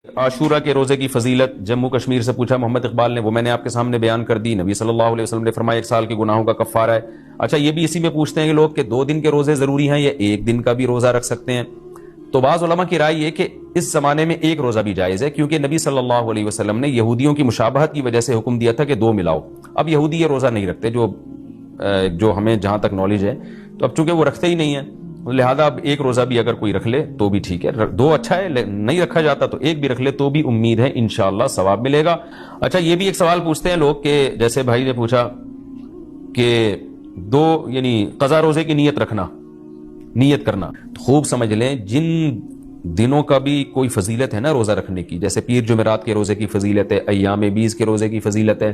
عاشورہ کے روزے کی فضیلت جموں کشمیر سے پوچھا محمد اقبال نے، وہ میں نے آپ کے سامنے بیان کر دی۔ نبی صلی اللہ علیہ وسلم نے فرمایا 1 سال کے گناہوں کا کفارہ ہے۔ اچھا یہ بھی اسی میں پوچھتے ہیں کہ لوگ کہ 2 دن کے روزے ضروری ہیں یا 1 دن کا بھی روزہ رکھ سکتے ہیں؟ تو بعض علماء کی رائے یہ کہ اس زمانے میں 1 روزہ بھی جائز ہے، کیونکہ نبی صلی اللہ علیہ وسلم نے یہودیوں کی مشابہت کی وجہ سے حکم دیا تھا کہ 2 ملاؤ۔ اب یہودی یہ روزہ نہیں رکھتے، جو ہمیں جہاں تک نالج ہے، تو اب چونکہ وہ رکھتے ہی نہیں ہیں، لہذا اب 1 روزہ بھی اگر کوئی رکھ لے تو بھی ٹھیک ہے، 2 اچھا ہے، نہیں رکھا جاتا تو 1 بھی رکھ لے تو بھی امید ہے انشاءاللہ ثواب ملے گا۔ اچھا یہ بھی ایک سوال پوچھتے ہیں لوگ کہ جیسے بھائی نے پوچھا کہ 2 یعنی قضا روزے کی نیت کرنا، تو خوب سمجھ لیں جن دنوں کا بھی کوئی فضیلت ہے نا روزہ رکھنے کی، جیسے پیر جمعرات کے روزے کی فضیلت ہے، ایام 20 کے روزے کی فضیلت ہے،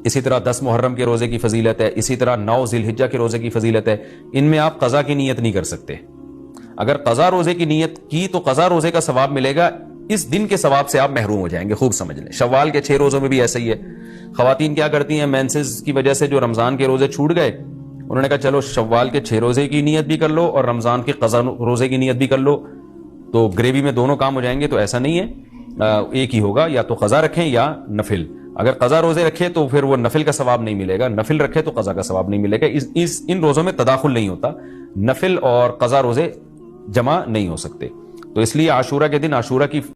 اسی طرح 10 محرم کے روزے کی فضیلت ہے، اسی طرح 9 ذی الحجہ کے روزے کی فضیلت ہے، ان میں آپ قضا کی نیت نہیں کر سکتے۔ اگر قضا روزے کی نیت کی تو قضا روزے کا ثواب ملے گا، اس دن کے ثواب سے آپ محروم ہو جائیں گے، خوب سمجھ لیں۔ شوال کے 6 روزوں میں بھی ایسا ہی ہے۔ خواتین کیا کرتی ہیں، مینسز کی وجہ سے جو رمضان کے روزے چھوٹ گئے، انہوں نے کہا چلو شوال کے 6 روزے کی نیت بھی کر لو اور رمضان کے قضا روزے کی نیت بھی کر لو، تو گریوی میں دونوں کام ہو جائیں گے۔ تو ایسا نہیں ہے، ایک ہی ہوگا، یا تو قضا رکھیں یا نفل۔ اگر قضا روزے رکھے تو پھر وہ نفل کا ثواب نہیں ملے گا، نفل رکھے تو قضا کا ثواب نہیں ملے گا۔ ان روزوں میں تداخل نہیں ہوتا، نفل اور قضا روزے جمع نہیں ہو سکتے، تو اس لیے عاشورہ کے دن عاشورہ کی